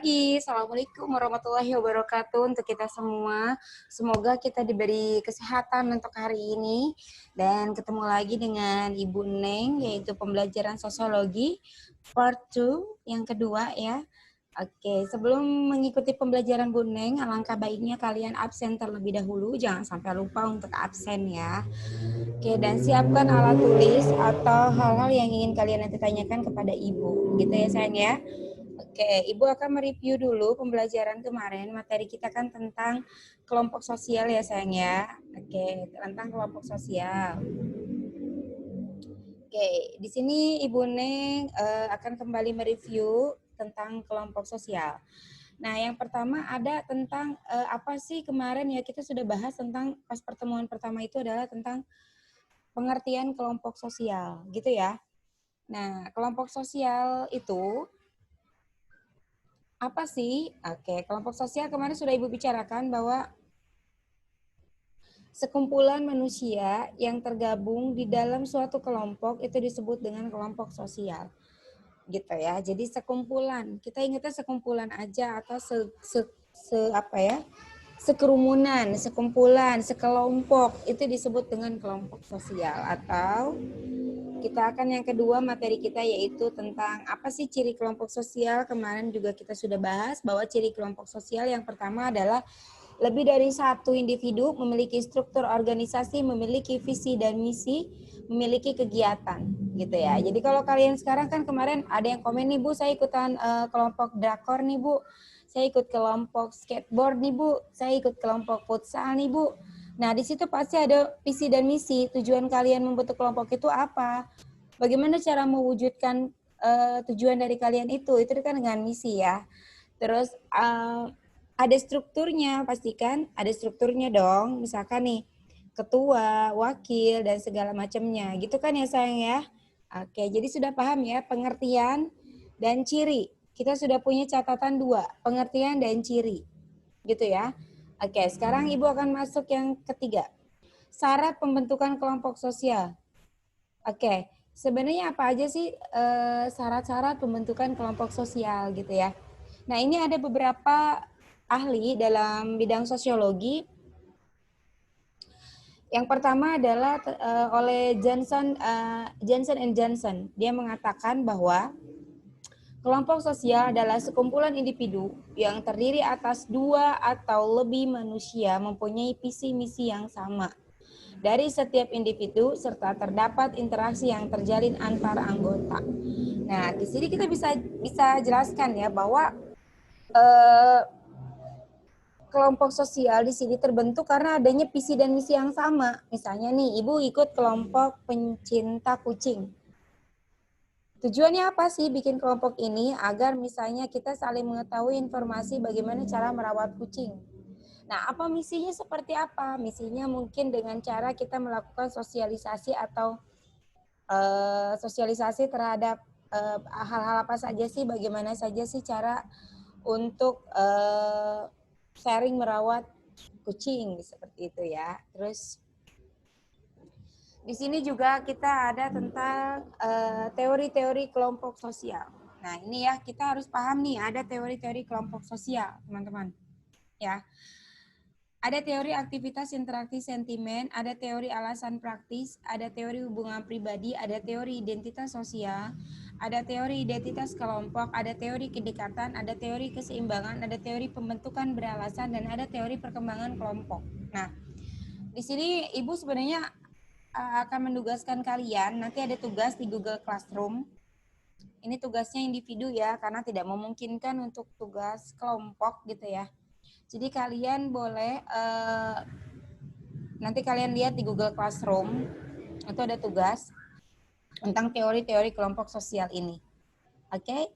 pagi, Assalamualaikum warahmatullahi wabarakatuh untuk kita semua. Semoga kita diberi kesehatan untuk hari ini. Dan ketemu lagi dengan Ibu Neng, yaitu pembelajaran sosiologi part 2, yang kedua ya. Oke, sebelum mengikuti pembelajaran Bu Neng, alangkah baiknya kalian absen terlebih dahulu. Jangan sampai lupa untuk absen ya. Oke, dan siapkan alat tulis atau hal-hal yang ingin kalian nanti tanyakan kepada Ibu. Gitu ya sayang ya. Oke, Ibu akan mereview dulu pembelajaran kemarin. Materi kita kan tentang kelompok sosial ya sayang ya. Oke, tentang kelompok sosial. Oke, di sini Ibu Neng akan kembali mereview tentang kelompok sosial. Nah, yang pertama ada tentang apa sih kemarin ya kita sudah bahas tentang pas pertemuan pertama itu adalah tentang pengertian kelompok sosial, gitu ya. Nah, kelompok sosial itu apa sih? Oke, kelompok sosial kemarin sudah Ibu bicarakan bahwa sekumpulan manusia yang tergabung di dalam suatu kelompok itu disebut dengan kelompok sosial. Gitu ya. Jadi sekumpulan, kita ingatnya sekumpulan aja atau sekerumunan, sekumpulan, sekelompok itu disebut dengan kelompok sosial. Atau kita akan yang kedua materi kita yaitu tentang apa sih ciri kelompok sosial. Kemarin juga kita sudah bahas bahwa ciri kelompok sosial yang pertama adalah lebih dari satu individu, memiliki struktur organisasi, memiliki visi dan misi, memiliki kegiatan gitu ya. Jadi kalau kalian sekarang kan kemarin ada yang komen nih Bu, saya ikutan kelompok drakor nih Bu, saya ikut kelompok skateboard nih Bu, saya ikut kelompok futsal nih Bu. Nah, di situ pasti ada visi dan misi. Tujuan kalian membentuk kelompok itu apa? Bagaimana cara mewujudkan tujuan dari kalian itu? Itu kan dengan misi ya. Terus ada strukturnya, pastikan ada strukturnya dong. Misalkan nih, ketua, wakil, dan segala macamnya. Gitu kan ya sayang ya? Oke, jadi sudah paham ya pengertian dan ciri. Kita sudah punya catatan 2, pengertian dan ciri. Gitu ya. Oke, sekarang Ibu akan masuk yang ketiga. Syarat pembentukan kelompok sosial. Oke, sebenarnya apa aja sih syarat-syarat pembentukan kelompok sosial gitu ya. Nah, ini ada beberapa ahli dalam bidang sosiologi. Yang pertama adalah oleh Johnson and Johnson. Dia mengatakan bahwa kelompok sosial adalah sekumpulan individu yang terdiri atas 2 atau lebih manusia mempunyai visi misi yang sama dari setiap individu serta terdapat interaksi yang terjalin antar anggota. Nah, di sini kita bisa jelaskan ya bahwa kelompok sosial di sini terbentuk karena adanya visi dan misi yang sama. Misalnya nih, Ibu ikut kelompok pencinta kucing. Tujuannya apa sih bikin kelompok ini? Agar misalnya kita saling mengetahui informasi bagaimana cara merawat kucing. Nah, apa misinya seperti apa? Misinya mungkin dengan cara kita melakukan sosialisasi atau sosialisasi terhadap hal-hal apa saja sih, bagaimana saja sih cara untuk sharing merawat kucing seperti itu ya. Terus di sini juga kita ada tentang teori-teori kelompok sosial. Nah, ini ya kita harus paham nih ada teori-teori kelompok sosial, teman-teman. Ya. Ada teori aktivitas interaksi sentimen, ada teori alasan praktis, ada teori hubungan pribadi, ada teori identitas sosial, ada teori identitas kelompok, ada teori kedekatan, ada teori keseimbangan, ada teori pembentukan beralasan, dan ada teori perkembangan kelompok. Nah, di sini Ibu sebenarnya akan menugaskan kalian, nanti ada tugas di Google Classroom. Ini tugasnya individu ya, karena tidak memungkinkan untuk tugas kelompok gitu ya. Jadi kalian boleh nanti kalian lihat di Google Classroom itu ada tugas tentang teori-teori kelompok sosial ini. Oke?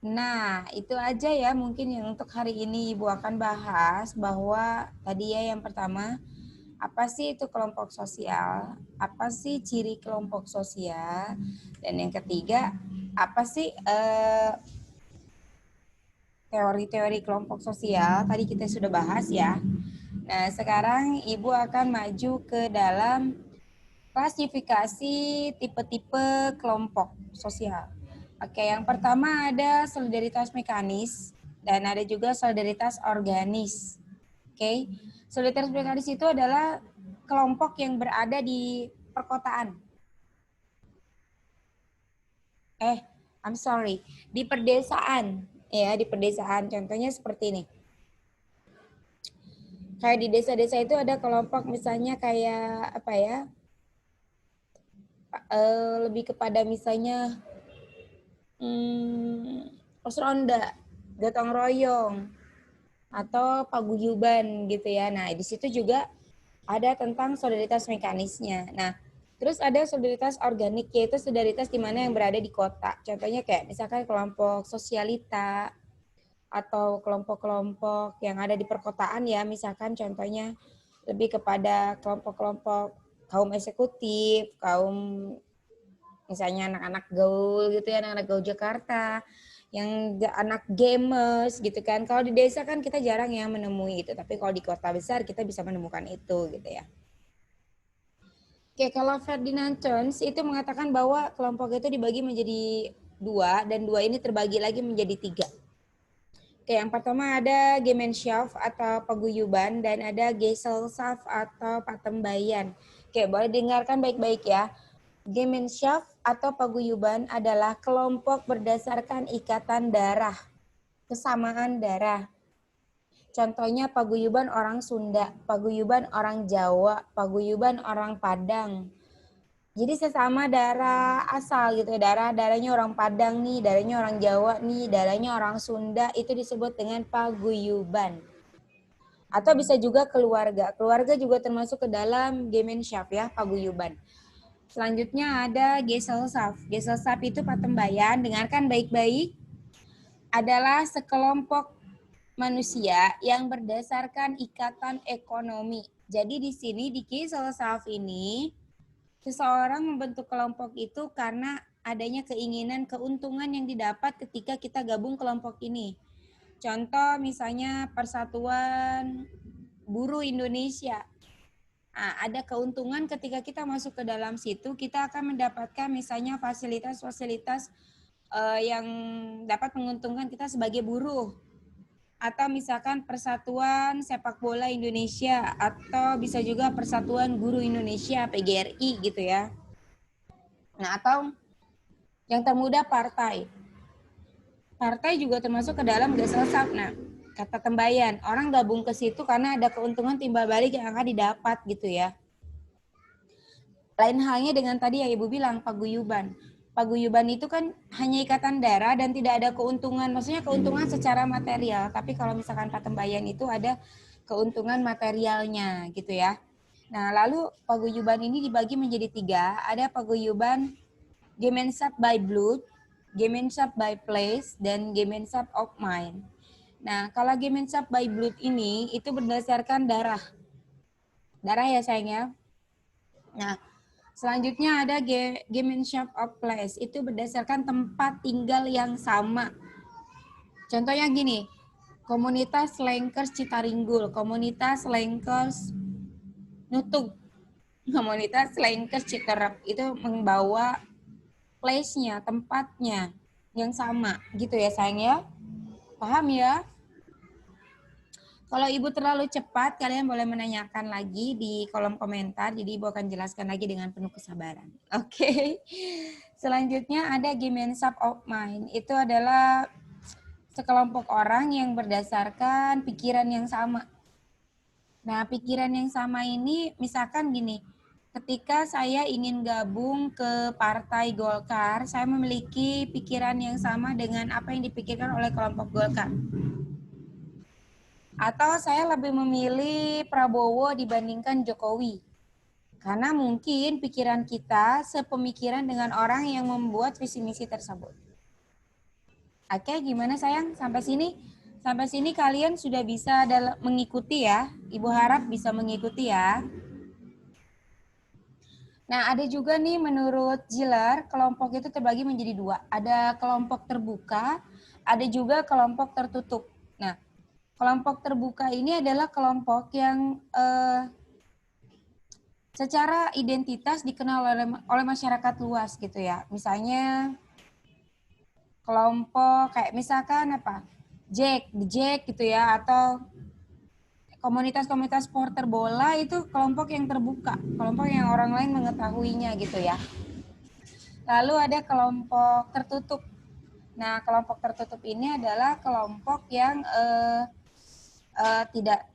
Nah, itu aja ya mungkin yang untuk hari ini Ibu akan bahas bahwa tadi ya yang pertama, apa sih itu kelompok sosial? Apa sih ciri kelompok sosial? Dan yang ketiga, apa sih teori-teori kelompok sosial? Tadi kita sudah bahas ya. Nah, sekarang Ibu akan maju ke dalam klasifikasi tipe-tipe kelompok sosial. Oke, yang pertama ada solidaritas mekanis dan ada juga solidaritas organis. Oke, solidaritas mekanis itu adalah kelompok yang berada di perkotaan. I'm sorry, di perdesaan. Ya, di perdesaan. Contohnya seperti ini. Kayak di desa-desa itu ada kelompok misalnya kayak apa ya? Lebih kepada misalnya pos ronda, gotong royong, atau paguyuban gitu ya. Nah, di situ juga ada tentang solidaritas mekanisnya. Nah, terus ada solidaritas organik, yaitu solidaritas di mana yang berada di kota. Contohnya kayak misalkan kelompok sosialita atau kelompok-kelompok yang ada di perkotaan ya, misalkan contohnya lebih kepada kelompok-kelompok kaum eksekutif, kaum misalnya anak-anak gaul gitu ya, anak-anak gaul Jakarta, yang anak gamers gitu kan. Kalau di desa kan kita jarang ya menemui itu, tapi kalau di kota besar kita bisa menemukan itu gitu ya. Oke, kalau Ferdinand Jones itu mengatakan bahwa kelompok itu dibagi menjadi dua, dan dua ini terbagi lagi menjadi tiga. Oke, yang pertama ada Gemeinschaft atau paguyuban, dan ada Gesellschaft atau patembayan. Oke, boleh dengarkan baik-baik ya. Gemeinschaft atau paguyuban adalah kelompok berdasarkan ikatan darah, kesamaan darah. Contohnya paguyuban orang Sunda, paguyuban orang Jawa, paguyuban orang Padang. Jadi sesama darah asal gitu, darahnya orang Padang nih, darahnya orang Jawa nih, darahnya orang Sunda, itu disebut dengan paguyuban. Atau bisa juga keluarga. Keluarga juga termasuk ke dalam Gemeinschaft ya, paguyuban. Selanjutnya ada Gesellschaft. Gesellschaft itu patembayan, dengarkan baik-baik, adalah sekelompok manusia yang berdasarkan ikatan ekonomi. Jadi di sini di Gesellschaft ini seseorang membentuk kelompok itu karena adanya keinginan keuntungan yang didapat ketika kita gabung kelompok ini. Contoh misalnya Persatuan Buruh Indonesia. Nah, ada keuntungan ketika kita masuk ke dalam situ, kita akan mendapatkan misalnya fasilitas-fasilitas yang dapat menguntungkan kita sebagai buruh. Atau misalkan Persatuan Sepak Bola Indonesia, atau bisa juga Persatuan Guru Indonesia, PGRI gitu ya. Nah, atau yang termuda partai. Partai juga termasuk ke dalam Gesellschaft. Nah, kata tembayan, orang gabung ke situ karena ada keuntungan timbal balik yang akan didapat gitu ya. Lain halnya dengan tadi yang Ibu bilang, paguyuban. Paguyuban itu kan hanya ikatan darah dan tidak ada keuntungan, maksudnya keuntungan secara material. Tapi kalau misalkan patembayan itu ada keuntungan materialnya gitu ya. Nah, lalu paguyuban ini dibagi menjadi tiga. Ada paguyuban Gemeinschaft by Blood, Gemeinschaft by Place, dan Gemeinschaft of Mind. Nah, kalau Gemeinschaft by Blood ini itu berdasarkan darah. Darah ya sayangnya. Nah, selanjutnya ada Gemeinschaft of Place, itu berdasarkan tempat tinggal yang sama. Contohnya gini, komunitas Slankers Citaringgul, komunitas Slankers Nutung, komunitas Slankers Citerep, itu membawa place-nya, tempatnya yang sama gitu ya sayang ya. Paham ya? Kalau Ibu terlalu cepat, kalian boleh menanyakan lagi di kolom komentar. Jadi Ibu akan jelaskan lagi dengan penuh kesabaran. Oke. Selanjutnya ada Gemeinschaft of Mind. Itu adalah sekelompok orang yang berdasarkan pikiran yang sama. Nah, pikiran yang sama ini misalkan gini, ketika saya ingin gabung ke Partai Golkar, saya memiliki pikiran yang sama dengan apa yang dipikirkan oleh kelompok Golkar. Atau saya lebih memilih Prabowo dibandingkan Jokowi. Karena mungkin pikiran kita sepemikiran dengan orang yang membuat visi misi tersebut. Oke, gimana sayang? Sampai sini kalian sudah bisa mengikuti ya. Ibu harap bisa mengikuti ya. Nah, ada juga nih menurut Giller, kelompok itu terbagi menjadi dua. Ada kelompok terbuka, ada juga kelompok tertutup. Nah, kelompok terbuka ini adalah kelompok yang secara identitas dikenal oleh masyarakat luas gitu ya. Misalnya kelompok kayak misalkan apa? Jack gitu ya, atau komunitas-komunitas supporter bola itu kelompok yang terbuka, kelompok yang orang lain mengetahuinya gitu ya. Lalu ada kelompok tertutup. Nah, kelompok tertutup ini adalah kelompok yang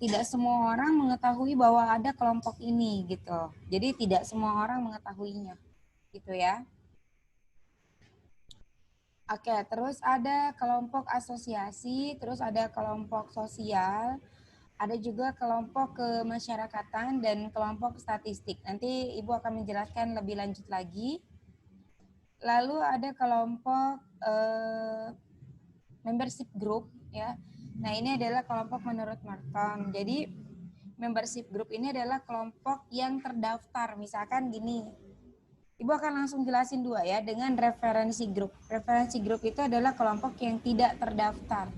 tidak semua orang mengetahui bahwa ada kelompok ini gitu. Jadi tidak semua orang mengetahuinya gitu ya. Oke, terus ada kelompok asosiasi, terus ada kelompok sosial, ada juga kelompok kemasyarakatan dan kelompok statistik. Nanti Ibu akan menjelaskan lebih lanjut lagi. Lalu ada kelompok membership group ya. Nah, ini adalah kelompok menurut Merton. Jadi membership group ini adalah kelompok yang terdaftar. Misalkan gini, Ibu akan langsung jelasin dua ya dengan referensi grup. Referensi grup itu adalah kelompok yang tidak terdaftar.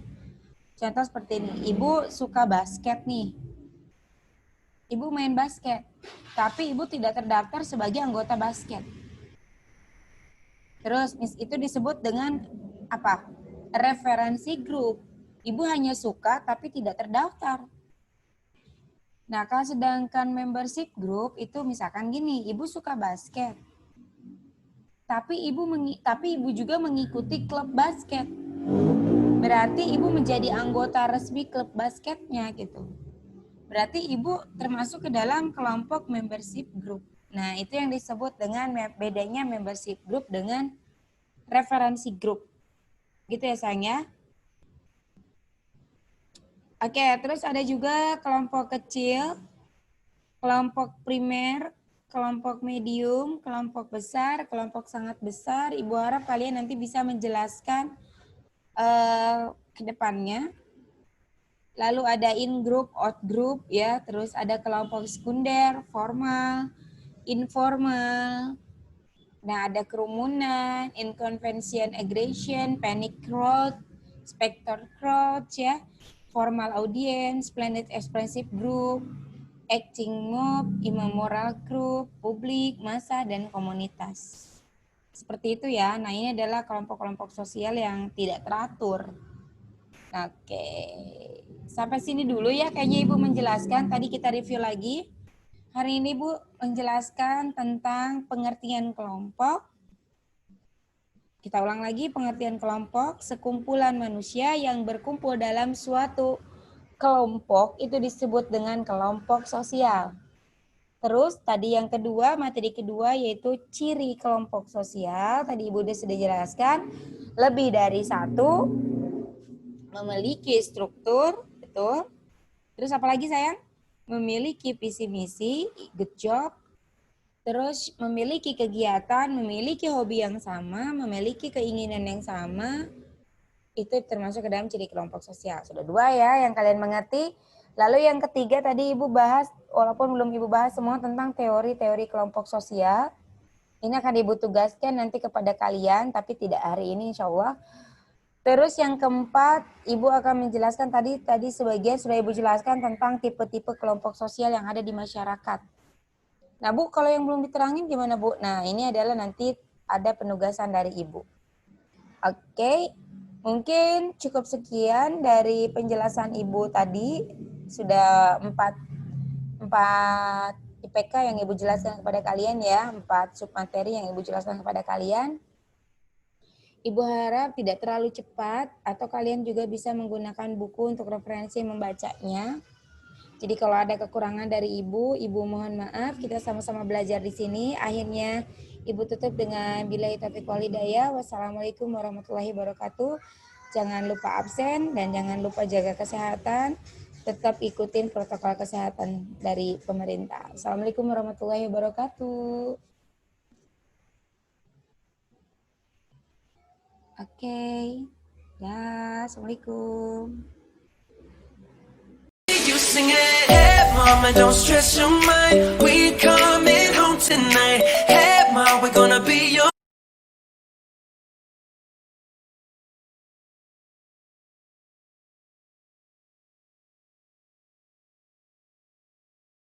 Contoh seperti ini, Ibu suka basket nih. Ibu main basket, tapi Ibu tidak terdaftar sebagai anggota basket. Terus itu disebut dengan apa? Referensi grup. Ibu hanya suka tapi tidak terdaftar. Nah, kalau sedangkan membership group itu misalkan gini, Ibu suka basket. Tapi Ibu juga mengikuti klub basket. Berarti Ibu menjadi anggota resmi klub basketnya gitu. Berarti Ibu termasuk ke dalam kelompok membership group. Nah, itu yang disebut dengan bedanya membership group dengan referensi group. Gitu ya sayang ya. Oke, terus ada juga kelompok kecil, kelompok primer, kelompok medium, kelompok besar, kelompok sangat besar. Ibu harap kalian nanti bisa menjelaskan ke depannya. Lalu ada in group, out group ya, terus ada kelompok sekunder, formal, informal. Nah, ada kerumunan, inconvention aggression, panic crowd, specter crowd ya, formal audience, planet expressive group, acting mob, immoral group, publik, massa, dan komunitas. Seperti itu ya. Nah, ini adalah kelompok-kelompok sosial yang tidak teratur. Oke. Sampai sini dulu ya kayaknya Ibu menjelaskan. Tadi kita review lagi. Hari ini Bu menjelaskan tentang pengertian kelompok. Kita ulang lagi, pengertian kelompok, sekumpulan manusia yang berkumpul dalam suatu kelompok itu disebut dengan kelompok sosial. Terus tadi yang kedua, materi kedua yaitu ciri kelompok sosial. Tadi Ibu sudah jelaskan, lebih dari satu, memiliki struktur, betul. Terus apa lagi sayang? Memiliki visi misi, good job. Terus memiliki kegiatan, memiliki hobi yang sama, memiliki keinginan yang sama, itu termasuk ke dalam ciri kelompok sosial. Sudah dua ya yang kalian mengerti. Lalu yang ketiga tadi Ibu bahas, walaupun belum Ibu bahas semua tentang teori-teori kelompok sosial. Ini akan Ibu tugaskan nanti kepada kalian, tapi tidak hari ini insya Allah. Terus yang keempat, Ibu akan menjelaskan tadi sebagian sudah Ibu jelaskan tentang tipe-tipe kelompok sosial yang ada di masyarakat. Nah Bu, kalau yang belum diterangin gimana Bu? Nah ini adalah nanti ada penugasan dari Ibu. Oke, mungkin cukup sekian dari penjelasan Ibu tadi. Sudah 4 IPK yang Ibu jelaskan kepada kalian ya, 4 submateri yang Ibu jelaskan kepada kalian. Ibu harap tidak terlalu cepat atau kalian juga bisa menggunakan buku untuk referensi membacanya. Jadi kalau ada kekurangan dari Ibu mohon maaf, kita sama-sama belajar di sini. Akhirnya Ibu tutup dengan billahi taufiq wal hidayah. Wassalamualaikum warahmatullahi wabarakatuh. Jangan lupa absen dan jangan lupa jaga kesehatan. Tetap ikutin protokol kesehatan dari pemerintah. Assalamualaikum warahmatullahi wabarakatuh. Oke. Ya, assalamualaikum. You sing it, hey mama, don't stress your mind.